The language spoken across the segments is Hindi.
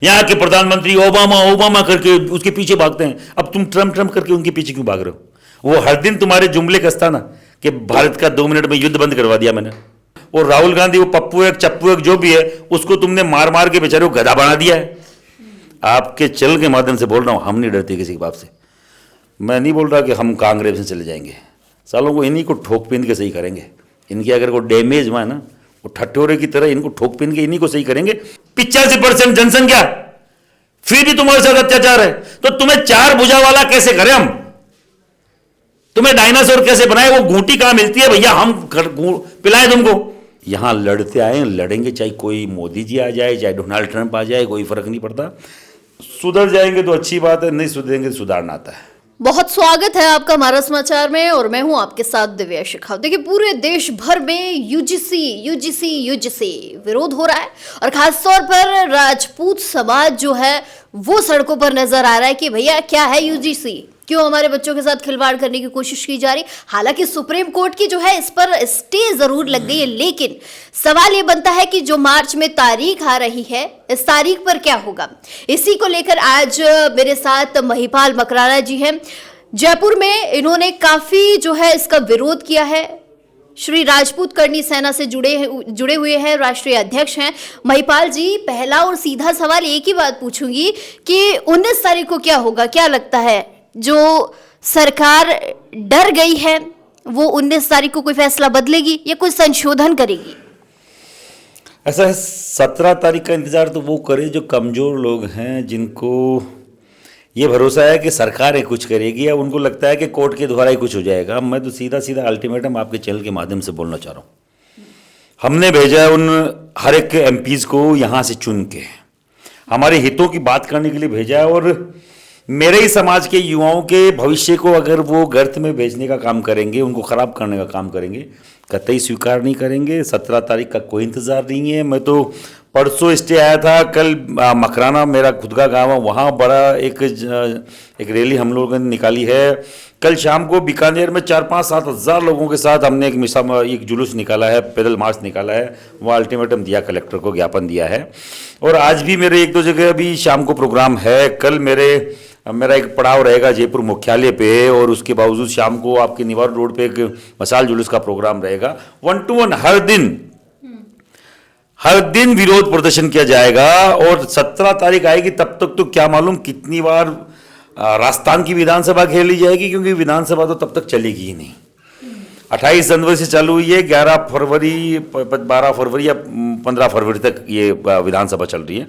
यहाँ के प्रधानमंत्री ओबामा ओबामा करके उसके पीछे भागते हैं। अब तुम ट्रम्प ट्रम्प करके उनके पीछे क्यों भाग रहे हो? वो हर दिन तुम्हारे जुमले कसता ना कि भारत का 2 मिनट में युद्ध बंद करवा दिया मैंने। और राहुल गांधी वो पप्पू एक चप्पू एक जो भी है उसको तुमने मार मार के बेचारे को गधा बना दिया है। आपके चैनल के माध्यम से बोल रहा हूँ, हम नहीं डरते किसी के बाप से। मैं नहीं बोल रहा कि हम कांग्रेस में चले जाएंगे, सालों को इन्हीं को ठोक पीन के सही करेंगे। इनकी अगर कोई डैमेज हुआ है ना, वो ठट्ठोरे की तरह इनको ठोक पीन के इन्हीं को सही करेंगे। 85% जनसंख्या, फिर भी तुम्हारे साथ अत्याचार है, तो तुम्हें 4 भुजा वाला कैसे करें हम? तुम्हें डायनासोर कैसे बनाए? वो घूंटी कहां मिलती है भैया, हम पिलाएं तुमको। यहां लड़ते आए, लड़ेंगे, चाहे कोई मोदी जी आ जाए चाहे डोनाल्ड ट्रंप आ जाए, कोई फर्क नहीं पड़ता। सुधर जाएंगे तो अच्छी बात है, नहीं सुधरेंगे तो सुधारना आता है। बहुत स्वागत है आपका हमारा समाचार में और मैं हूं आपके साथ दिव्या शेखावत। देखिए, पूरे देश भर में यूजीसी विरोध हो रहा है और खासतौर पर राजपूत समाज जो है वो सड़कों पर नजर आ रहा है कि भैया क्या है यूजीसी, क्यों हमारे बच्चों के साथ खिलवाड़ करने की कोशिश की जा रही। हालांकि सुप्रीम कोर्ट की जो है इस पर स्टे जरूर लग गई है, लेकिन सवाल ये बनता है कि जो मार्च में तारीख आ रही है, इस तारीख पर क्या होगा। इसी को लेकर आज मेरे साथ महिपाल मकराना जी हैं। जयपुर में इन्होंने काफी जो है इसका विरोध किया है। श्री राजपूत करनी सेना से जुड़े हुए हैं, राष्ट्रीय अध्यक्ष हैं महिपाल जी। पहला और सीधा सवाल एक ही बात पूछूंगी कि 19 तारीख को क्या होगा? क्या लगता है जो सरकार डर गई है वो 19 तारीख को कोई फैसला बदलेगी या कुछ संशोधन करेगी? ऐसा है, 17 तारीख का इंतजार तो वो करे जो कमजोर लोग हैं, जिनको ये भरोसा है कि सरकार ही कुछ करेगी या उनको लगता है कि कोर्ट के द्वारा ही कुछ हो जाएगा। मैं तो सीधा सीधा अल्टीमेटम आपके चैनल के माध्यम से बोलना चाह रहा हूँ। हमने भेजा है उन हर एक के एमपीज को यहाँ से चुन के हमारे हितों की बात करने के लिए भेजा है, और मेरे ही समाज के युवाओं के भविष्य को अगर वो गर्त में भेजने का काम करेंगे, उनको ख़राब करने का काम करेंगे, कतई स्वीकार नहीं करेंगे। 17 तारीख का कोई इंतज़ार नहीं है। मैं तो परसों स्टे आया था, कल मकराना मेरा खुद का गाँव है, वहाँ बड़ा एक रैली हम लोगों ने निकाली है। कल शाम को बीकानेर में 4-5-7 हज़ार लोगों के साथ हमने एक जुलूस निकाला है, पैदल मार्च निकाला है। वहाँ अल्टीमेटम दिया, कलेक्टर को ज्ञापन दिया है। और आज भी मेरे 1-2 जगह अभी शाम को प्रोग्राम है। कल मेरा एक पड़ाव रहेगा जयपुर मुख्यालय पे, और उसके बावजूद शाम को आपके निवार रोड पे एक मसाल जुलूस का प्रोग्राम रहेगा। 1 to 1 हर दिन विरोध प्रदर्शन किया जाएगा। और 17 तारीख आएगी तब तक तो क्या मालूम कितनी बार राजस्थान की विधानसभा खेली जाएगी, क्योंकि विधानसभा तो तब तक चलेगी ही नहीं। 28 जनवरी से चालू हुई है, 11 फरवरी 12 फरवरी या 15 फरवरी तक ये विधानसभा चल रही है।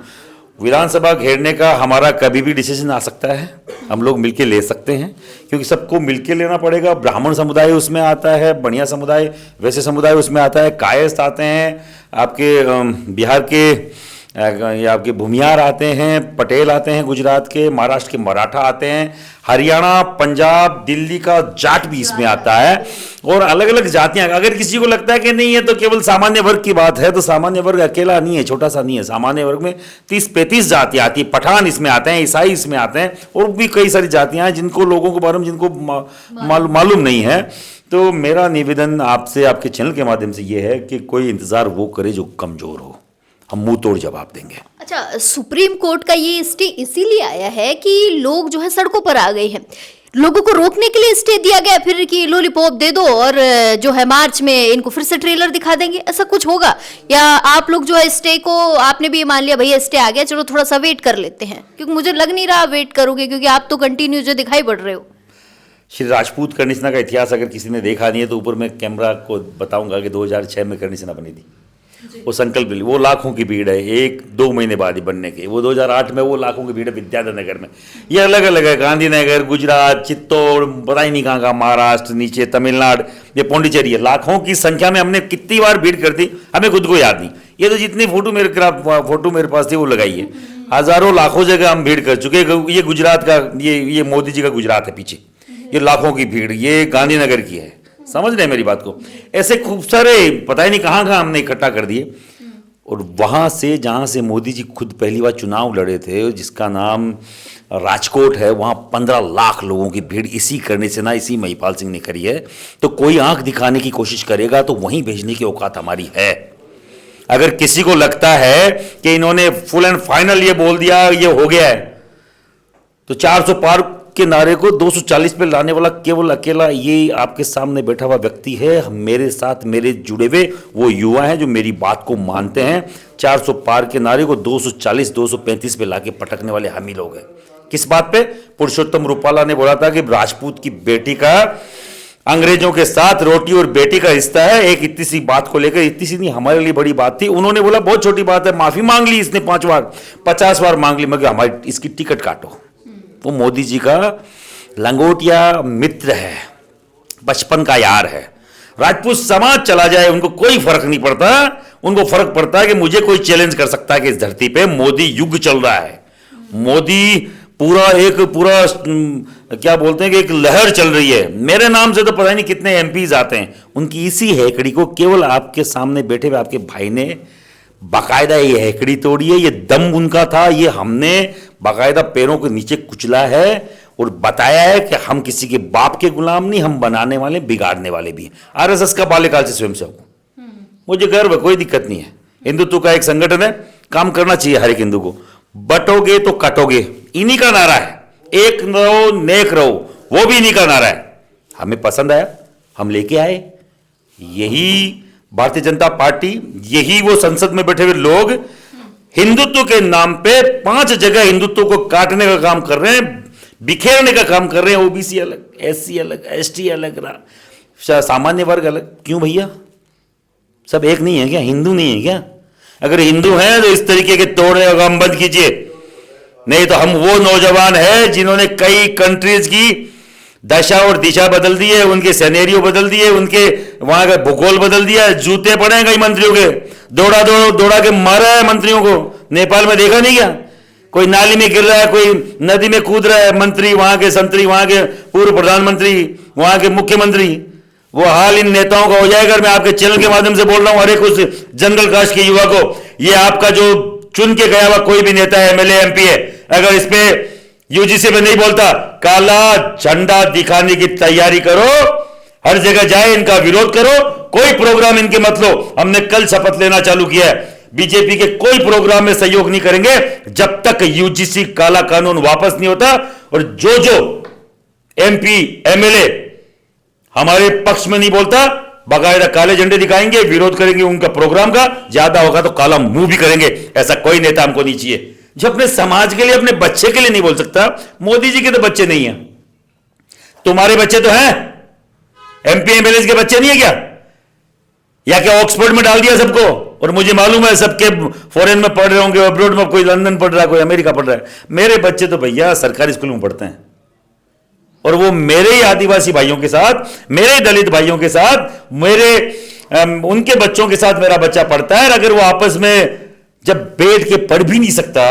विधानसभा घेरने का हमारा कभी भी डिसीजन आ सकता है, हम लोग मिलके ले सकते हैं, क्योंकि सबको मिलके लेना पड़ेगा। ब्राह्मण समुदाय उसमें आता है, बढ़िया समुदाय, वैसे समुदाय उसमें आता है, कायस्थ आते हैं, आपके बिहार के आपके भूमियार आते हैं, पटेल आते हैं गुजरात के, महाराष्ट्र के मराठा आते हैं, हरियाणा पंजाब दिल्ली का जाट भी इसमें आता है, और अलग अलग जातियां। अगर किसी को लगता है कि नहीं है तो केवल सामान्य वर्ग की बात है, तो सामान्य वर्ग अकेला नहीं है, छोटा सा नहीं है। सामान्य वर्ग में 30-35 जातियां आती है। पठान इसमें आते हैं, ईसाई इसमें आते हैं, और भी कई सारी जातियां हैं जिनको लोगों के बारे में जिनको मालूम नहीं है। तो मेरा निवेदन आपसे, आपके चैनल के माध्यम से ये है कि कोई इंतजार वो करे जो कमजोर हो, हम मुंह तोड़ जवाब देंगे। अच्छा, सुप्रीम कोर्ट का ये स्टे इसीलिए आया है कि लोग जो है सड़कों पर आ गए हैं, लोगों को रोकने के लिए स्टे दिया गया, फिर कि लॉलीपॉप दे दो और जो है मार्च में इनको फिर से ट्रेलर दिखा देंगे, ऐसा कुछ होगा? या आप लोग जो है स्टे को आपने भी मान लिया भैया स्टे आ गया, चलो थोड़ा सा वेट कर लेते हैं? क्योंकि मुझे लग नहीं रहा वेट करोगे, क्योंकि आप तो कंटिन्यू जो दिखाई पड़ रहे हो। श्री राजपूत करनी सेना का इतिहास अगर किसी ने देखा नहीं है तो ऊपर मैं कैमरा को बताऊंगा कि 2006 में करनी सेना बनी थी। वो संकल्प, वो लाखों की भीड़ है, 1-2 महीने बाद ही बनने के। वो 2008 में वो लाखों की भीड़ है विद्याधर नगर में। ये अलग अलग है, गांधीनगर, गुजरात, चित्तौड़, पता ही नहीं कहाँ का, महाराष्ट्र, नीचे तमिलनाडु, ये पौंडीचेरी है। लाखों की संख्या में हमने कितनी बार भीड़ कर दी हमें खुद को याद नहीं। ये तो जितनी फोटो मेरे पास थी वो लगाई है, हजारों लाखों जगह हम भीड़ कर चुके। ये गुजरात का, ये मोदी जी का गुजरात है पीछे, ये लाखों की भीड़, ये गांधीनगर की है। समझ रहे हैं मेरी बात को? ऐसे खूब सारे पता ही नहीं कहाँ कहाँ हमने इकट्ठा कर दिए। और वहाँ से, जहाँ से मोदी जी खुद पहली बार चुनाव लड़े थे, जिसका नाम राजकोट है, वहाँ 15 लाख लोगों की भीड़ इसी करने से ना, इसी महिपाल सिंह ने करी है। तो कोई आंख दिखाने की कोशिश करेगा तो वहीं भेजने की औकात हमारी है। अगर किसी को लगता है कि इन्होंने फुल एंड फाइनल ये बोल दिया ये हो गया है, तो 400 पार के नारे को 240 पे लाने वाला केवल अकेला ये आपके सामने बैठा हुआ व्यक्ति है। मेरे साथ मेरे जुड़े हुए वो युवा हैं जो मेरी बात को मानते हैं। 400 पार के नारे को 240 235 पे लाके पटकने वाले हम ही लोग हैं। किस बात पे? पुरुषोत्तम रूपाला ने बोला था कि राजपूत की बेटी का अंग्रेजों के साथ रोटी और बेटी का रिश्ता है। एक इतनी सी बात को लेकर, इतनी सी नहीं, हमारे लिए बड़ी बात थी। उन्होंने बोला बहुत छोटी बात है, माफी मांग ली इसने 5 बार 50 बार मांग ली, मगर हमारी इसकी टिकट काटो। वो मोदी जी का लंगोटिया मित्र है, बचपन का यार है। राजपूत समाज चला जाए उनको कोई फर्क नहीं पड़ता, उनको फर्क पड़ता है कि मुझे कोई चैलेंज कर सकता है कि इस धरती पे मोदी युग चल रहा है। मोदी पूरा क्या बोलते हैं कि एक लहर चल रही है। मेरे नाम से तो पता नहीं कितने एमपीज आते हैं। उनकी इसी हेकड़ी को केवल आपके सामने बैठे हुए आपके भाई ने बाकायदा ये हेकड़ी तोड़ी है। ये दम उनका था, ये हमने बाकायदा पैरों के नीचे कुचला है और बताया है कि हम किसी के बाप के गुलाम नहीं, हम बनाने वाले बिगाड़ने वाले भी हैं। आरएसएस का बाल्यकाल से स्वयं सेवक हूं, मुझे गर्व है, कोई दिक्कत नहीं है। हिंदुत्व का एक संगठन है, काम करना चाहिए हर एक हिंदू को। बटोगे तो कटोगे, इन्हीं का नारा है। एक रहो नेक रहो, वो भी इन्हीं का नारा है। हमें पसंद आया, हम लेके आए। यही भारतीय जनता पार्टी, यही वो संसद में बैठे हुए लोग हिंदुत्व के नाम पे 5 जगह हिंदुत्व को काटने का काम कर रहे हैं, बिखेरने का काम कर रहे हैं। ओबीसी अलग, एससी अलग, एसटी अलग, सामान्य वर्ग अलग। क्यों भैया? सब एक नहीं है क्या? हिंदू नहीं है क्या? अगर हिंदू हैं तो इस तरीके के तोड़ने का काम बंद कीजिए, नहीं तो हम वो नौजवान हैं जिन्होंने कई कंट्रीज की दशा और दिशा बदल दी है, उनके सिनेरियो बदल दिए, उनके वहां का भूगोल बदल दिया है। जूते पड़े हैं कई मंत्रियों के, दौड़ा के मारा है मंत्रियों को। नेपाल में देखा नहीं क्या? कोई नाली में गिर रहा है, कोई नदी में कूद रहा है मंत्री, वहां के संतरी, वहां के पूर्व प्रधानमंत्री, वहां के मुख्यमंत्री। वो हाल इन नेताओं का हो जाएगा। मैं आपके चैनल के माध्यम से बोल रहा हूं हर एक उस जंगल कास्ट के युवा को, ये आपका जो चुन के गया हुआ कोई भी नेता है, एमएलए, एमपी है, अगर इस पे यूजीसी में नहीं बोलता, काला झंडा दिखाने की तैयारी करो। हर जगह जाए, इनका विरोध करो, कोई प्रोग्राम इनके मत लो। हमने कल शपथ लेना चालू किया है, बीजेपी के कोई प्रोग्राम में सहयोग नहीं करेंगे जब तक यूजीसी काला कानून वापस नहीं होता। और जो एमपी एमएलए हमारे पक्ष में नहीं बोलता, बाकायदा काले झंडे दिखाएंगे, विरोध करेंगे उनका प्रोग्राम का, ज्यादा होगा तो काला मुंह भी करेंगे। ऐसा कोई नेता हमको नहीं चाहिए जो अपने समाज के लिए, अपने बच्चे के लिए नहीं बोल सकता। मोदी जी के तो बच्चे नहीं है, तुम्हारे बच्चे तो हैं, एमपी एमएलए के बच्चे नहीं है क्या? या क्या ऑक्सफोर्ड में डाल दिया सबको? और मुझे मालूम है सबके फॉरेन में पढ़ रहे होंगे, अब्रोड में, कोई लंदन पढ़ रहा है, कोई अमेरिका पढ़ रहा है। मेरे बच्चे तो भैया सरकारी स्कूल में पढ़ते हैं, और वो मेरे ही आदिवासी भाइयों के साथ, मेरे दलित भाइयों के साथ, उनके बच्चों के साथ मेरा बच्चा पढ़ता है। अगर वो आपस में जब बैठ के पढ़ भी नहीं सकता,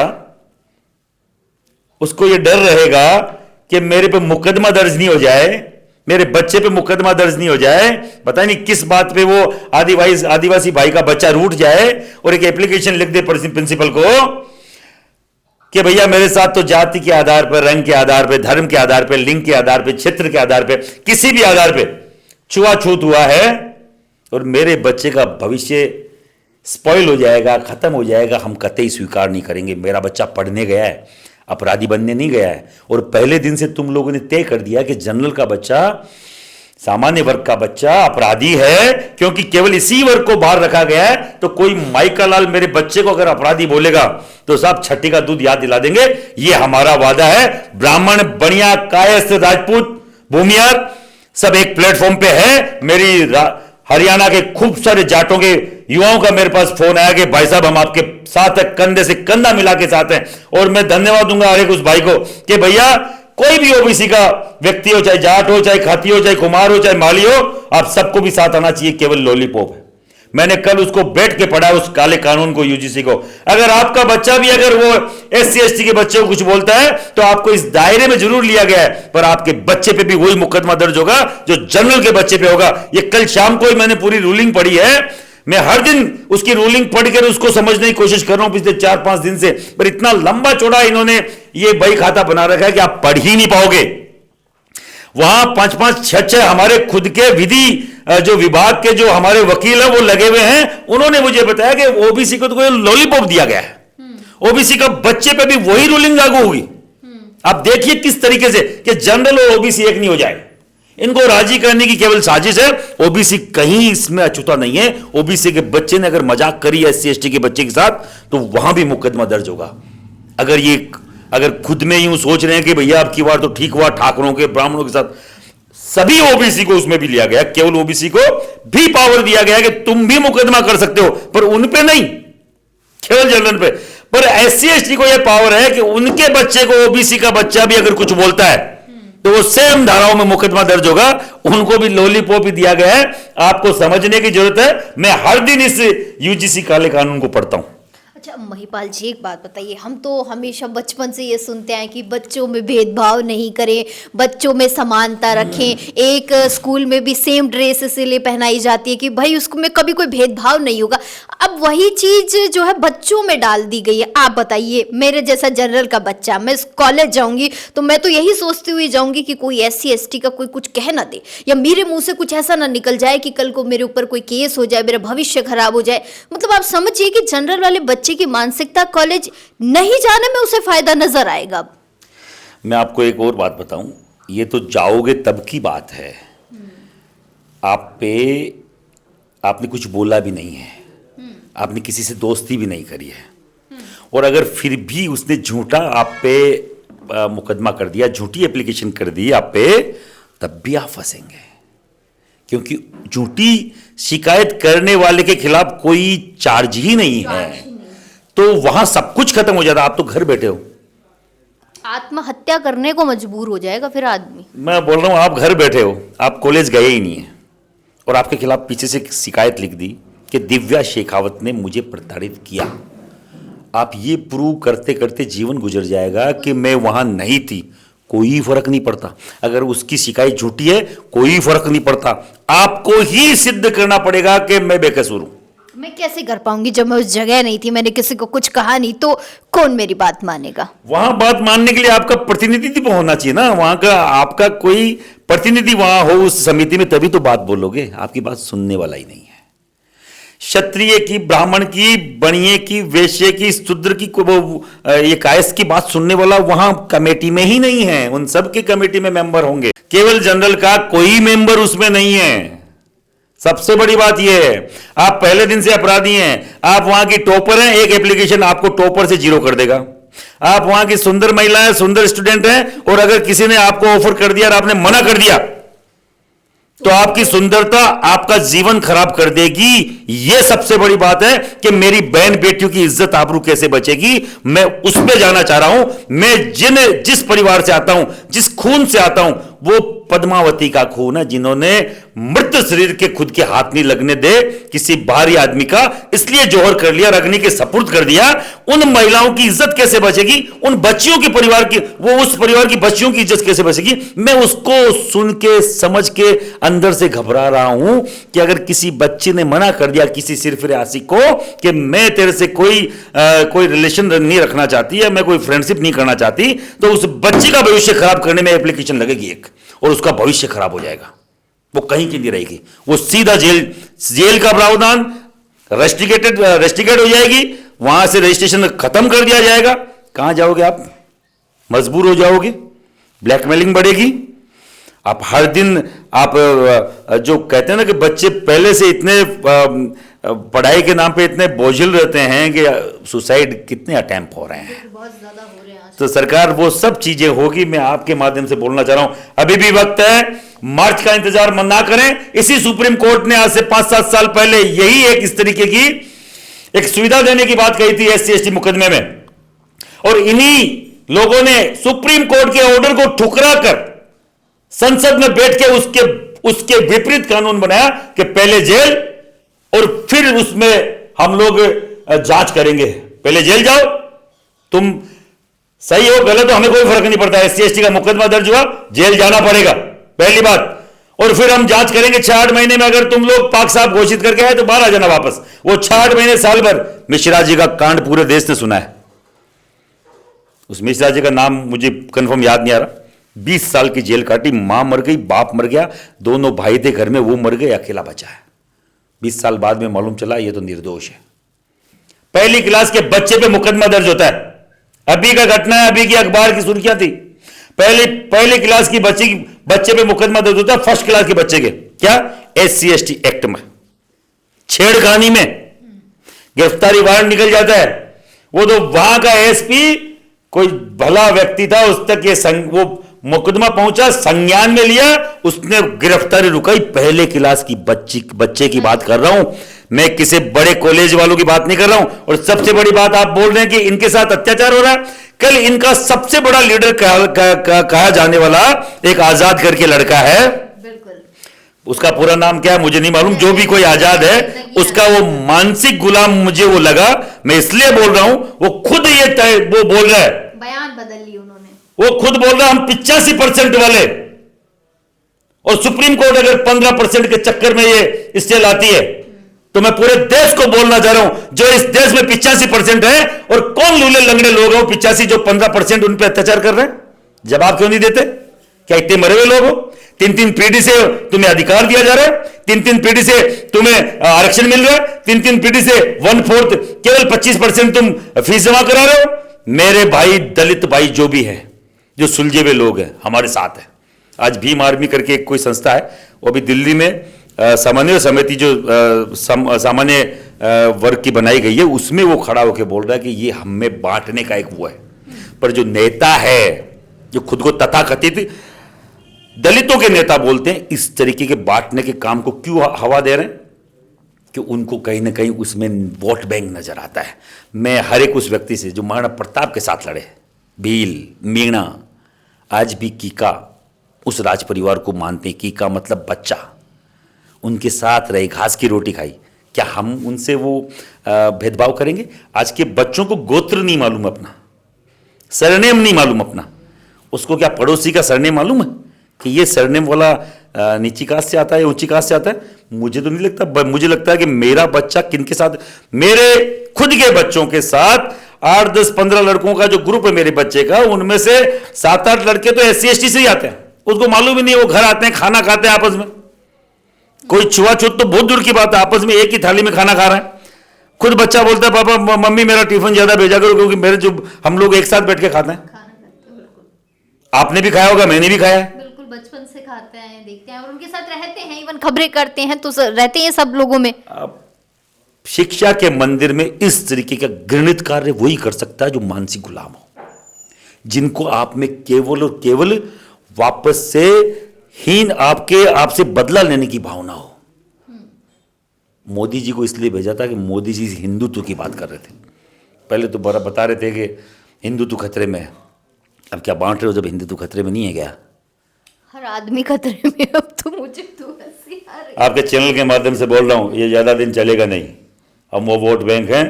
उसको ये डर रहेगा कि मेरे पे मुकदमा दर्ज नहीं हो जाए, मेरे बच्चे पे मुकदमा दर्ज नहीं हो जाए, पता नहीं किस बात पे वो आदिवासी भाई का बच्चा रूठ जाए और एक एप्लीकेशन लिख दे प्रिंसिपल को कि भैया मेरे साथ तो जाति के आधार पर, रंग के आधार पर, धर्म के आधार पर, लिंग के आधार पर, क्षेत्र के आधार पर, किसी भी आधार पर छुआछूत हुआ है और मेरे बच्चे का भविष्य स्पॉइल हो जाएगा, खत्म हो जाएगा, हम कतई स्वीकार नहीं करेंगे। मेरा बच्चा पढ़ने गया है, अपराधी बनने नहीं गया है। और पहले दिन से तुम लोगों ने तय कर दिया कि जनरल का बच्चा, सामान्य वर्ग का बच्चा अपराधी है, क्योंकि केवल इसी वर्ग को बाहर रखा गया है। तो कोई माइका लाल मेरे बच्चे को अगर अपराधी बोलेगा तो साहब छठी का दूध याद दिला देंगे। ये हमारा वादा है। ब्राह्मण, बनिया, कायस्थ, राजपूत, भूमियार सब एक प्लेटफॉर्म पे है। मेरी हरियाणा के खूब सारे जाटों के युवाओं का मेरे पास फोन आया कि भाई साहब हम आपके साथ है, कंधे से कंधा मिला के साथ हैं। और मैं धन्यवाद दूंगा हर एक उस भाई को कि भैया कोई भी ओबीसी का व्यक्ति हो, चाहे जाट हो, चाहे खाती हो, चाहे कुमार हो, चाहे माली हो, आप सबको भी साथ आना चाहिए। केवल लॉलीपॉप है। मैंने कल उसको बैठ के पढ़ा उस काले कानून को, यूजीसी को। अगर आपका बच्चा भी अगर वो एससी एसटी के बच्चे को कुछ बोलता है तो आपको इस दायरे में जरूर लिया गया है, पर आपके बच्चे पे भी वही मुकदमा दर्ज होगा जो जनरल के बच्चे पे होगा। ये कल शाम को ही मैंने पूरी रूलिंग पढ़ी है। मैं हर दिन उसकी रूलिंग पढ़कर उसको समझने की कोशिश कर रहा हूं पिछले 4-5 दिन से, पर इतना लंबा चौड़ा इन्होंने ये बही खाता बना रखा है कि आप पढ़ ही नहीं पाओगे। वहां 5-5, 6-6 हमारे खुद के विधि जो विभाग के जो हमारे वकील हैं वो लगे हुए हैं, उन्होंने मुझे बताया कि ओबीसी को तो कोई लॉलीपॉप दिया गया है, ओबीसी का बच्चे पे भी वही रूलिंग लागू होगी। आप देखिए किस तरीके से कि जनरल और ओबीसी एक नहीं हो जाए, इनको राजी करने की केवल साजिश है। ओबीसी कहीं इसमें अछूता नहीं है। ओबीसी के बच्चे ने अगर मजाक करी एससी एसटी के बच्चे के साथ तो वहां भी मुकदमा दर्ज होगा। अगर खुद में यूं सोच रहे हैं कि भैया अब की बार तो ठीक हुआ, ठाकुरों के ब्राह्मणों के साथ सभी ओबीसी को उसमें भी लिया गया, केवल ओबीसी को भी पावर दिया गया कि तुम भी मुकदमा कर सकते हो, पर उन पे नहीं, केवल जनरल पे। पर एससी एसटी को यह पावर है कि उनके बच्चे को ओबीसी का बच्चा भी अगर कुछ बोलता है तो वो सेम धाराओं में मुकदमा दर्ज होगा। उनको भी लॉलीपॉप ही दिया गया है। आपको समझने की जरूरत है। मैं हर दिन इस यूजीसी काले कानून को पढ़ता हूं। अच्छा महिपाल जी, एक बात बताइए, हम तो हमेशा बचपन से ये सुनते हैं कि बच्चों में भेदभाव नहीं करें, बच्चों में समानता रखें, एक स्कूल में भी सेम ड्रेस इसीलिए पहनाई जाती है कि भाई उसमें कभी कोई भेदभाव नहीं होगा। अब वही चीज जो है बच्चों में डाल दी गई है। आप बताइए, मेरे जैसा जनरल का बच्चा, मैं कॉलेज जाऊंगी तो मैं तो यही सोचती हुई जाऊंगी कि कोई एससी एसटी का कोई कुछ कह ना दे, या मेरे मुंह से कुछ ऐसा ना निकल जाए कि कल को मेरे ऊपर कोई केस हो जाए, मेरा भविष्य खराब हो जाए। मतलब आप समझिए कि जनरल वाले बच्चे की मानसिकता कॉलेज नहीं जाने में उसे फायदा नजर आएगा। मैं आपको एक और बात बताऊं, ये तो जाओगे तब की बात है। आपने कुछ बोला भी नहीं है, आपने किसी से दोस्ती भी नहीं करी है, और अगर फिर भी उसने झूठा आप पे मुकदमा कर दिया, झूठी एप्लीकेशन कर दी आप पे, तब भी आप फंसेंगे, क्योंकि झूठी शिकायत करने वाले के खिलाफ कोई चार्ज ही नहीं है। तो वहां सब कुछ खत्म हो जाता। आप तो घर बैठे हो, आत्महत्या करने को मजबूर हो जाएगा फिर आदमी। मैं बोल रहा हूं, आप घर बैठे हो, आप कॉलेज गए ही नहीं है, और आपके खिलाफ पीछे से शिकायत लिख दी कि दिव्या शेखावत ने मुझे प्रताड़ित किया। आप ये प्रूव करते करते जीवन गुजर जाएगा कि मैं वहां नहीं थी, कोई फर्क नहीं पड़ता। अगर उसकी शिकायत झूठी है, कोई फर्क नहीं पड़ता, आपको ही सिद्ध करना पड़ेगा कि मैं बेकसूर हूं। मैं कैसे कर पाऊंगी जब मैं उस जगह नहीं थी, मैंने किसी को कुछ कहा नहीं, तो कौन मेरी बात मानेगा? वहां बात मानने के लिए आपका प्रतिनिधित्व होना चाहिए ना, वहां का आपका कोई प्रतिनिधि वहां हो उस समिति में, तभी तो बात बोलोगे। आपकी बात सुनने वाला ही नहीं है। क्षत्रिय की, ब्राह्मण की, बणिये की, वैश्य की, शूद्र की, ये कायस्थ की बात सुनने वाला वहां कमेटी में ही नहीं है। उन सब के कमेटी में मेंबर होंगे, केवल जनरल का कोई मेंबर उसमें नहीं है। सबसे बड़ी बात यह है, आप पहले दिन से अपराधी हैं, आप वहां की टॉपर हैं, एक एप्लीकेशन आपको टॉपर से 0 कर देगा। आप वहां की सुंदर महिला है, सुंदर स्टूडेंट हैं, और अगर किसी ने आपको ऑफर कर दिया और आपने मना कर दिया तो आपकी सुंदरता आपका जीवन खराब कर देगी। यह सबसे बड़ी बात है कि मेरी बहन बेटियों की इज्जत आबरू कैसे बचेगी, मैं उस पर जाना चाह रहा हूं। मैं जिस परिवार से आता हूं, जिस खून से आता हूं, वो पद्मावती का खून है, जिन्होंने मृत शरीर के खुद के हाथ नहीं लगने दे किसी बाहरी आदमी का, इसलिए जोहर कर लिया, अग्नि के सपुर्द कर दिया। उन महिलाओं की इज्जत कैसे बचेगी, उन बच्चियों के परिवार की, वो उस परिवार की बच्चियों की इज्जत कैसे बचेगी? मैं उसको सुन के समझ के अंदर से घबरा रहा हूं कि अगर किसी बच्चे ने मना कर दिया किसी सिरफिरासी को कि मैं तेरे से कोई रिलेशन नहीं रखना चाहती है, मैं कोई फ्रेंडशिप नहीं करना चाहती, तो उस बच्चे का भविष्य खराब करने में एप्लीकेशन लगेगी एक, और उसका भविष्य खराब हो जाएगा। वो कहीं की नहीं रहेगी, वो सीधा जेल का प्रावधान रेस्ट्रिकेटेड हो जाएगी, वहां से रजिस्ट्रेशन खत्म कर दिया जाएगा। कहां जाओगे आप? मजबूर हो जाओगे, ब्लैकमेलिंग बढ़ेगी। आप हर दिन आप जो कहते हैं ना कि बच्चे पहले से इतने पढ़ाई के नाम पे इतने बोझिल रहते हैं कि सुसाइड कितने अटेम्प्ट हो रहे हैं, बहुत ज्यादा हो रहे हैं। तो सरकार वो सब चीजें होगी। मैं आपके माध्यम से बोलना चाह रहा हूं, अभी भी वक्त है, मार्च का इंतजार मत ना करें। इसी सुप्रीम कोर्ट ने आज से 5-7 साल पहले यही एक इस तरीके की एक सुविधा देने की बात कही थी एससी एसटी मुकदमे में, और इन्हीं लोगों ने सुप्रीम कोर्ट के ऑर्डर को ठुकरा कर संसद में बैठ के उसके विपरीत कानून बनाया कि पहले जेल और फिर उसमें हम लोग जांच करेंगे। पहले जेल जाओ, तुम सही हो गलत हो हमें कोई फर्क नहीं पड़ता, एससी एसटी का मुकदमा दर्ज हुआ, जेल जाना पड़ेगा पहली बात, और फिर हम जांच करेंगे 6-8 महीने में। अगर तुम लोग पाक साहब घोषित करके आए तो बाहर आ जाना वापस। वो 6-8 महीने साल भर। मिश्रा जी का कांड पूरे देश ने सुना है, उस मिश्रा जी का नाम मुझे कंफर्म याद नहीं आ रहा। 20 साल की जेल काटी, मां मर गई, बाप मर गया, दोनों भाई थे घर में, वो मर गए, अकेला बचा है। 20 साल बाद में मालूम चला ये तो निर्दोष है। पहली क्लास के बच्चे पे मुकदमा दर्ज होता है। अभी का घटना है, अभी की अखबार की सुर्खियां थी। पहली क्लास की बच्चे पे मुकदमा दर्ज होता है, फर्स्ट क्लास के बच्चे के, क्या SC/ST एक्ट में, छेड़खानी में गिरफ्तारी वारंट निकल जाता है। वो तो वहां का SP कोई भला व्यक्ति था, उस तक ये वो मुकदमा पहुंचा, संज्ञान में लिया, उसने गिरफ्तारी रुकाई। पहले क्लास की बच्चे की बात कर रहा हूं मैं, किसी बड़े कॉलेज वालों की बात नहीं कर रहा हूं। और सबसे बड़ी बात, आप बोल रहे हैं कि इनके साथ अत्याचार हो रहा है। कल इनका सबसे बड़ा लीडर कहा जाने वाला एक आजाद करके लड़का है, उसका पूरा नाम क्या है मुझे नहीं मालूम, जो भी कोई आजाद है, उसका वो मानसिक गुलाम मुझे वो लगा। मैं इसलिए बोल रहा हूं, वो खुद वो बोल रहा है, बयान बदल ली उन्होंने, वो खुद बोल रहा है हम 85% वाले, और सुप्रीम कोर्ट अगर 15% के चक्कर में ये स्टे लाती है, तो मैं पूरे देश को बोलना चाह रहा हूं, जो इस देश में 85% है, और कौन लूले लंगड़े लोग हैं 85 जो 15% उन पर अत्याचार कर रहे हैं, जवाब क्यों नहीं देते? क्या इतने मरे हुए लोग हो? 3-3 पीढ़ी से तुम्हें अधिकार दिया जा रहा है, 3-3 पीढ़ी से तुम्हें आरक्षण मिल रहा है, 3-3 पीढ़ी से 1/4 केवल 25% तुम फीस जमा करा रहे हो। मेरे भाई, दलित भाई जो भी है, जो सुलझे हुए लोग हैं, हमारे साथ है। आज भीम आर्मी करके एक कोई संस्था है, वो भी दिल्ली में समन्वय समिति जो सामान्य वर्ग की बनाई गई है, उसमें वो खड़ा होकर बोल रहा है कि ये हमें बांटने का एक वो है। पर जो नेता है, जो खुद को तथाकथित दलितों के नेता बोलते हैं, इस तरीके के बांटने के काम को क्यों हवा दे रहे हैं? कि उनको कहीं ना कहीं उसमें वोट बैंक नजर आता है। मैं हर एक उस व्यक्ति से जो महाराणा प्रताप के साथ लड़े, भील, मीणा, आज भी कीका उस राज परिवार को मानते हैं। कीका मतलब बच्चा, उनके साथ रहे, घास की रोटी खाई। क्या हम उनसे वो भेदभाव करेंगे? आज के बच्चों को गोत्र नहीं मालूम अपना, सरनेम नहीं मालूम अपना। उसको क्या पड़ोसी का सरनेम मालूम है कि ये सरनेम वाला नीची कास्ट से आता है, ऊंची कास्ट से आता है? मुझे तो नहीं लगता। मुझे लगता है कि मेरा बच्चा किनके साथ, मेरे खुद के बच्चों के साथ 8, 10, 15 लड़कों का जो ग्रुप है मेरे बच्चे का, उनमें से 7-8 लड़के तो SC/ST से ही आते हैं। उसको मालूम ही नहीं, वो घर आते हैं, खाना खाते हैं आपस में। कोई छुआछूत तो बहुत दूर की बात है, आपस में एक ही थाली में खाना खा रहे हैं। खुद बच्चा बोलता है पापा मम्मी मेरा टिफिन ज्यादा भेजा करो, क्योंकि मेरे जो हम लोग एक साथ बैठ के खाते हैं। आपने भी खाया होगा, मैंने भी खाया है। बिल्कुल, बचपन से खाते हैं, देखते हैं और उनके साथ रहते हैं, इवन खबरें करते हैं, तो रहते हैं सब लोगों में। शिक्षा के मंदिर में इस तरीके का घृणित कार्य वही कर सकता है जो मानसिक गुलाम हो, जिनको आप में केवल और केवल वापस से आपसे बदला लेने की भावना हो। मोदी जी को इसलिए भेजा था कि मोदी जी हिंदुत्व की बात कर रहे थे। पहले तो बता रहे थे कि हिंदुत्व खतरे में है, अब क्या बांट रहे हो जब हिंदुत्व खतरे में नहीं है? क्या हर आदमी खतरे में? अब तो मुझे तो हंसी आ रही है। आपके चैनल के माध्यम से बोल रहा हूं, ये ज्यादा दिन चलेगा नहीं। हम वो वोट बैंक हैं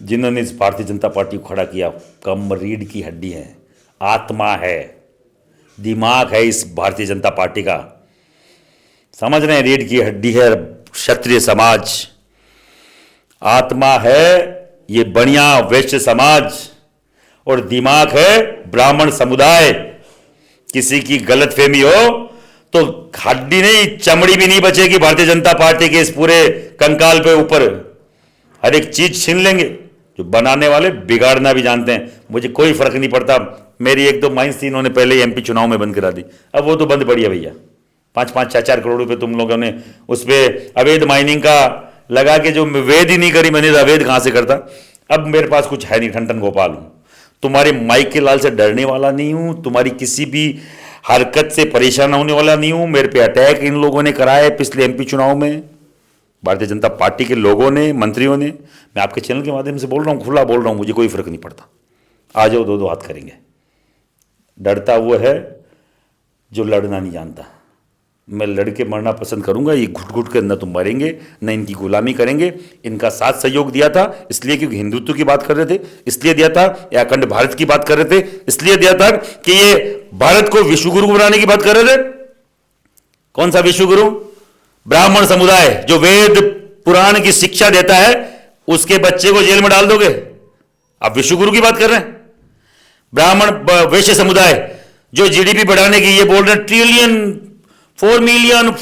जिन्होंने इस भारतीय जनता पार्टी को खड़ा किया। कम रीढ़ की हड्डी है, आत्मा है, दिमाग है इस भारतीय जनता पार्टी का। समझ रहे हैं? रीढ़ की हड्डी है क्षत्रिय समाज, आत्मा है ये बढ़िया वैश्य समाज, और दिमाग है ब्राह्मण समुदाय। किसी की गलतफहमी हो तो हड्डी नहीं, चमड़ी भी नहीं बचेगी भारतीय जनता पार्टी के इस पूरे कंकाल पे ऊपर। हर एक चीज छीन लेंगे। जो बनाने वाले बिगाड़ना भी जानते हैं, मुझे कोई फर्क नहीं पड़ता। मेरी 1-2 माइंस थी, इन्होंने पहले MP चुनाव में बंद करा दी, अब वो तो बंद पड़ी है भैया। 5-5, 4-4 करोड़ रुपए तुम लोगों ने उस पर अवैध माइनिंग का लगा के, जो वेद ही नहीं करी मैंने, अवैध कहां से करता। अब मेरे पास कुछ है नहीं, ठन गोपाल हूं। तुम्हारे माइक के लाल से डरने वाला नहीं हूं, तुम्हारी किसी भी हरकत से परेशान होने वाला नहीं हूं। मेरे पे अटैक इन लोगों ने कराया पिछले MP चुनाव में, भारतीय जनता पार्टी के लोगों ने, मंत्रियों ने। मैं आपके चैनल के माध्यम से बोल रहा हूं, खुला बोल रहा हूं, मुझे कोई फर्क नहीं पड़ता। आ जाओ, 2-2 हाथ करेंगे। डरता वो है जो लड़ना नहीं जानता। मैं लड़के मरना पसंद करूंगा, ये घुट घुट के न तो मरेंगे न इनकी गुलामी करेंगे। इनका साथ सहयोग दिया था इसलिए क्योंकि हिंदुत्व की बात कर रहे थे, इसलिए दिया था। या अखंड भारत की बात कर रहे थे इसलिए दिया था कि ये भारत को विश्वगुरु बनाने की बात कर रहे थे। कौन सा विश्वगुरु? ब्राह्मण समुदाय जो वेद पुराण की शिक्षा देता है, उसके बच्चे को जेल में डाल दोगे? आप विश्वगुरु की बात कर रहे हैं। ब्राह्मण वैश्य समुदाय जो जीडीपी बढ़ाने की ये बोल रहे हैं, ट्रिलियन, 4 मिलियन,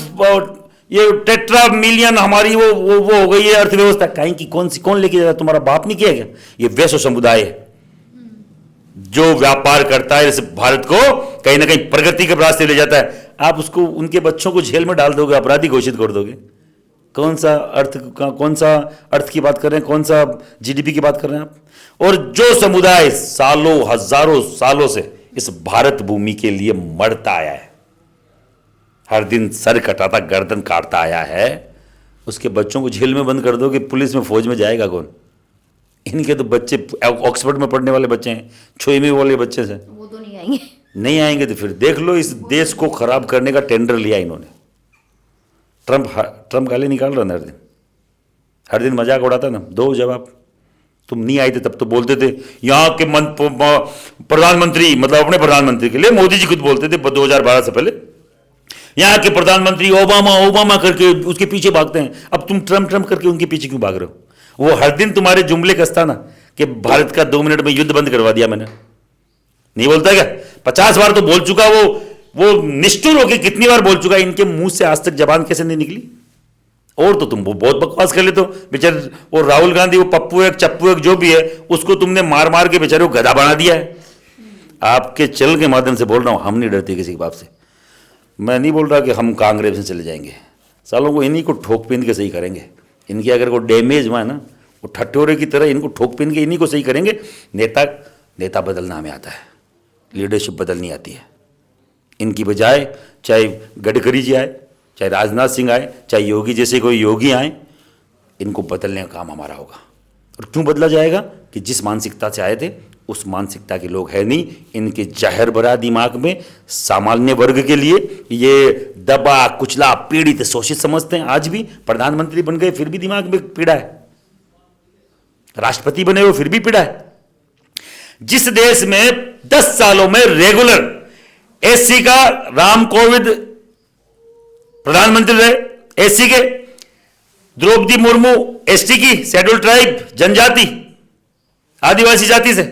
ये टेट्रा मिलियन हमारी वो हो गई है अर्थव्यवस्था। कहीं की कौन लेके जा रहा है? तुम्हारा बाप नहीं किया क्या? ये वैश्य समुदाय है जो व्यापार करता है, इस भारत को कहीं ना कहीं प्रगति के रास्ते ले जाता है। आप उसको, उनके बच्चों को जेल में डाल दोगे, अपराधी घोषित कर दोगे। कौन सा अर्थ की बात कर रहे हैं? कौन सा जीडीपी की बात कर रहे हैं आप? और जो समुदाय सालों हजारों सालों से इस भारत भूमि के लिए मरता आया है, हर दिन सर कटाता गर्दन काटता आया है, उसके बच्चों को जेल में बंद कर दो कि पुलिस में फौज में जाएगा कौन? इनके तो बच्चे ऑक्सफोर्ड में पढ़ने वाले बच्चे हैं, 6वीं वाले बच्चे से, वो तो नहीं आएंगे। नहीं आएंगे तो फिर देख लो। इस देश को खराब करने का टेंडर लिया इन्होंने। ट्रंप गाली निकाल रहा ना, हर दिन मजाक उड़ाता ना। दो जवाब। तुम नहीं आए थे तब तो बोलते थे यहाँ के प्रधानमंत्री, मतलब अपने प्रधानमंत्री के लिए मोदी जी खुद बोलते थे 2012 से पहले, यहाँ के प्रधानमंत्री ओबामा करके उसके पीछे भागते हैं। अब तुम ट्रम्प करके उनके पीछे क्यों भाग रहे हो? वो हर दिन तुम्हारे जुमले कसता ना कि भारत का 2 मिनट में युद्ध बंद करवा दिया मैंने। नहीं बोलता क्या? 50 बार तो बोल चुका वो निष्ठुर होकर कितनी बार बोल चुका। इनके मुंह से आज तक जबान कैसे नहीं निकली? और तो तुम वो बहुत बकवास कर लेते हो। बेचारे वो राहुल गांधी, वो पप्पू एक चप्पू एक जो भी है, उसको तुमने मार के बेचारे को गधा बना दिया है। आपके चल के माध्यम से बोल रहा हूं, हम नहीं डरते किसी के बाप से। मैं नहीं बोल रहा कि हम कांग्रेस में चले जाएंगे, सालों को इन्हीं को ठोक पीन के सही करेंगे। इनकी अगर कोई डैमेज हुआ है ना, वो ठट्ठोरे की तरह इनको ठोक पीन के इन्हीं को सही करेंगे। नेता बदलना हमें आता है, लीडरशिप बदलनी आती है। इनकी बजाय चाहे गडकरी जी आए, चाहे राजनाथ सिंह आए, चाहे योगी जैसे कोई योगी आए, इनको बदलने का काम हमारा होगा। और क्यों बदला जाएगा? कि जिस मानसिकता से आए थे उस मानसिकता के लोग है नहीं। इनके जहर भरा दिमाग में सामान्य वर्ग के लिए ये दबा कुचला पीड़ित शोषित समझते हैं। आज भी प्रधानमंत्री बन गए फिर भी दिमाग में पीड़ा है, राष्ट्रपति बने हो फिर भी पीड़ा है। जिस देश में 10 सालों में रेगुलर एससी का राम कोविंद प्रधानमंत्री रहे, एससी के, द्रौपदी मुर्मू एसटी की, शेड्यूल ट्राइब जनजाति आदिवासी जाति से,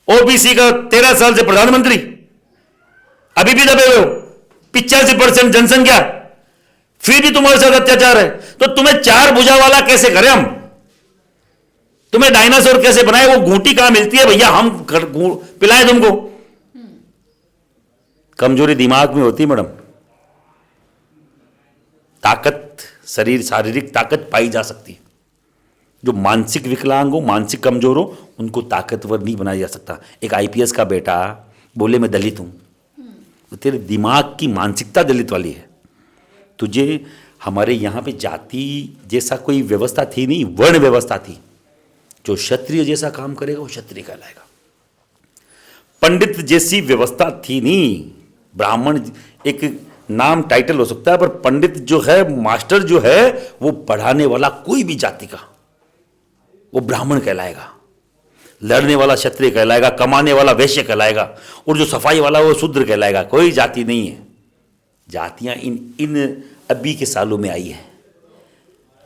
ओबीसी का 13 साल से प्रधानमंत्री, अभी भी दबे हुए हो। 85% जनसंख्या, फिर भी तुम्हारे साथ अत्याचार है। तो तुम्हें 4 भुजा वाला कैसे करें हम? तुम्हें डायनासोर कैसे बनाए? वो घूंटी कहां मिलती है भैया? हम पिलाएं तुमको? कमजोरी दिमाग में होती है मैडम। ताकत, शरीर, शारीरिक ताकत पाई जा सकती है। जो मानसिक विकलांग हो, मानसिक कमजोर हो, उनको ताकतवर नहीं बनाया जा सकता। एक आईपीएस का बेटा बोले मैं दलित हूं, तो तेरे दिमाग की मानसिकता दलित वाली है। तुझे हमारे यहां पे जाति जैसा कोई व्यवस्था थी नहीं, वर्ण व्यवस्था थी। जो क्षत्रिय जैसा काम करेगा वो क्षत्रिय कहलाएगा। पंडित जैसी व्यवस्था थी नहीं। ब्राह्मण एक नाम टाइटल हो सकता है, पर पंडित जो है, मास्टर जो है, वो पढ़ाने वाला कोई भी जाति का वो ब्राह्मण कहलाएगा। लड़ने वाला क्षत्रिय कहलाएगा, कमाने वाला वैश्य कहलाएगा, और जो सफाई वाला वो शूद्र कहलाएगा। कोई जाति नहीं है। जातियां इन अभी के सालों में आई है।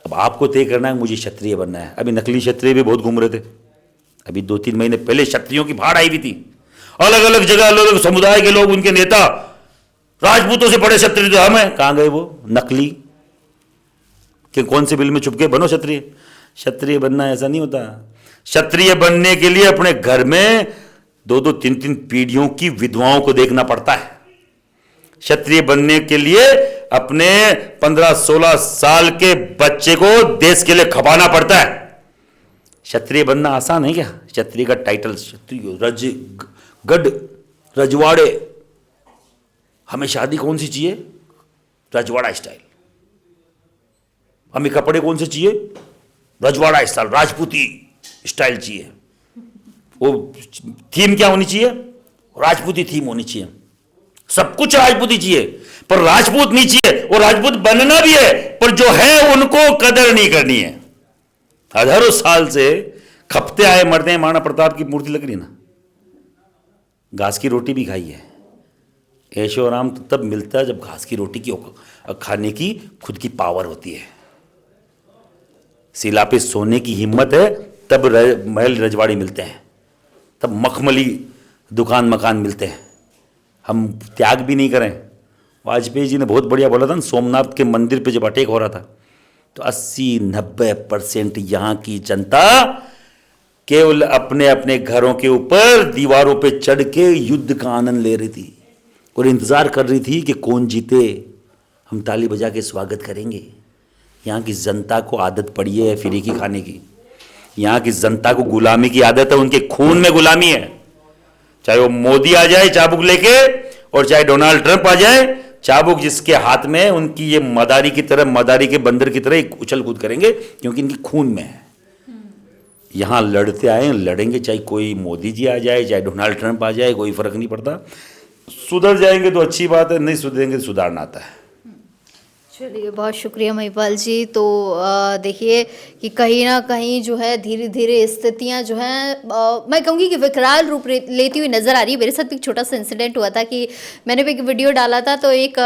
अब आपको तय करना है मुझे क्षत्रिय बनना है। अभी नकली क्षत्रिय भी बहुत घूम रहे थे। अभी 2-3 महीने पहले क्षत्रियों की भाड़ आई हुई थी। अलग अलग जगह अलग अलग समुदाय के लोग, उनके नेता राजपूतों से बड़े क्षत्रिय तो हम हैं। कहां गए वो नकली? कि कौन से बिल में छुप के बनो क्षत्रिय? क्षत्रिय बनना ऐसा नहीं होता। क्षत्रिय बनने के लिए अपने घर में 2-2, 3-3 पीढ़ियों की विधवाओं को देखना पड़ता है। क्षत्रिय बनने के लिए अपने 15-16 साल के बच्चे को देश के लिए खपाना पड़ता है। क्षत्रिय बनना आसान है क्या? क्षत्रिय का टाइटल क्षत्रिय, गढ़, रजवाड़े। हमें शादी कौन सी चाहिए? रजवाड़ा स्टाइल। हमें कपड़े कौन से चाहिए? रजवाड़ा स्टाइल, राजपूती स्टाइल चाहिए। वो थीम क्या होनी चाहिए? राजपूती थीम होनी चाहिए। सब कुछ राजपूती चाहिए, पर राजपूत नहीं चाहिए। और राजपूत बनना भी है, पर जो है उनको कदर नहीं करनी है। हजारों साल से खपते आए मरते हैं। महाराणा प्रताप की मूर्ति लग रही ना, घास की रोटी भी खाई है। ऐशो आराम तो तब मिलता है जब घास की रोटी की खाने की खुद की पावर होती है। शिला पे सोने की हिम्मत है तब महल रजवाड़ी मिलते हैं, तब मखमली दुकान मकान मिलते हैं। हम त्याग भी नहीं करें। वाजपेयी जी ने बहुत बढ़िया बोला था ना, सोमनाथ के मंदिर पे जब अटैक हो रहा था तो 80-90% यहाँ की जनता केवल अपने अपने घरों के ऊपर दीवारों पे चढ़ के युद्ध का आनंद ले रही थी और इंतजार कर रही थी कि कौन जीते, हम ताली बजा के स्वागत करेंगे। यहाँ की जनता को आदत पड़ी है फ्री की खाने की, यहाँ की जनता को गुलामी की आदत है, उनके खून में गुलामी है। चाहे वो मोदी आ जाए चाबुक लेके और चाहे डोनाल्ड ट्रंप आ जाए, चाबुक जिसके हाथ में, उनकी ये मदारी की तरह, मदारी के बंदर की तरह एक उछल कूद करेंगे क्योंकि इनकी खून में है। यहाँ लड़ते आए, लड़ेंगे, चाहे कोई मोदी जी आ जाए चाहे डोनाल्ड ट्रंप आ जाए, कोई फर्क नहीं पड़ता। सुधर जाएंगे तो अच्छी बात है, नहीं सुधरेंगे तो सुधारना आता है। चलिए, बहुत शुक्रिया महिपाल जी। तो देखिए कि कहीं ना कहीं जो है धीरे धीरे स्थितियां जो हैं मैं कहूँगी कि विकराल रूप लेती हुई नज़र आ रही है। मेरे साथ भी एक छोटा सा इंसिडेंट हुआ था कि मैंने भी एक वीडियो डाला था, तो एक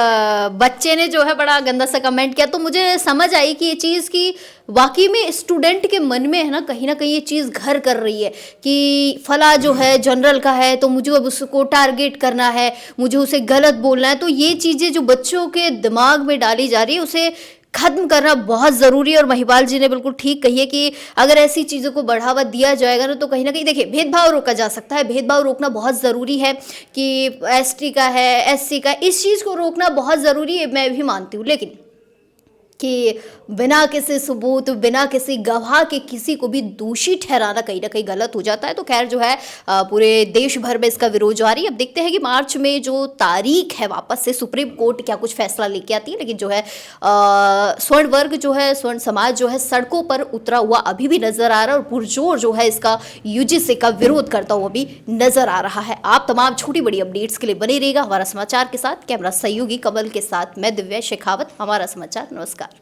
बच्चे ने जो है बड़ा गंदा सा कमेंट किया, तो मुझे समझ आई कि ये चीज़ की वाकई में स्टूडेंट के मन में है ना कहीं ये चीज़ घर कर रही है कि फला जो है जनरल का है तो मुझे अब उसको टारगेट करना है, मुझे उसे गलत बोलना है। तो ये चीज़ें जो बच्चों के दिमाग में डाली जा रही है उसे खत्म करना बहुत ज़रूरी है। और महिपाल जी ने बिल्कुल ठीक कही है कि अगर ऐसी चीज़ों को बढ़ावा दिया जाएगा ना तो कहीं ना कहीं देखिए भेदभाव रोका जा सकता है, भेदभाव रोकना बहुत ज़रूरी है कि एसटी का है, एससी का, इस चीज़ को रोकना बहुत ज़रूरी है, मैं भी मानती हूँ। लेकिन कि बिना किसी सबूत, बिना किसी गवाह के किसी को भी दोषी ठहराना कहीं ना कहीं गलत हो जाता है। तो खैर जो है पूरे देश भर में इसका विरोध जारी है। अब देखते हैं कि मार्च में जो तारीख है वापस से सुप्रीम कोर्ट क्या कुछ फैसला लेके आती है। लेकिन जो है स्वर्ण वर्ग जो है, स्वर्ण समाज जो है सड़कों पर उतरा हुआ अभी भी नजर आ रहा है और पुरजोर जो है इसका यूजीसी का विरोध करता हुआ भी नजर आ रहा है। आप तमाम छोटी बड़ी अपडेट्स के लिए बने रहिएगा हमारा समाचार के साथ। कैमरा सहयोगी कमल के साथ मैं दिव्या शेखावत, हमारा समाचार। नमस्कार।